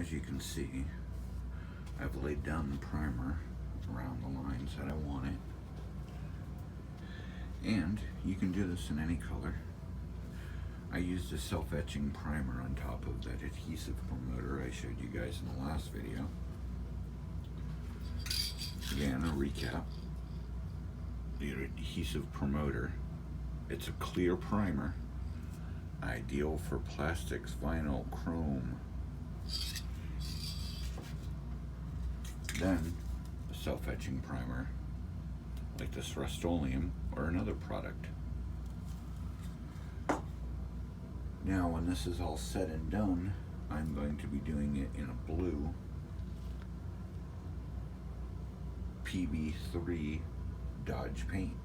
as you can see, I've laid down the primer around the lines that I want it. And you can do this in any color. I used a self-etching primer on top of that adhesive promoter I showed you guys in the last video. Again, a recap. The adhesive promoter, it's a clear primer, ideal for plastics, vinyl, chrome. Then a self-etching primer like this Rust-Oleum or another product. Now when this is all said and done, I'm going to be doing it in a blue PB3 Dodge paint.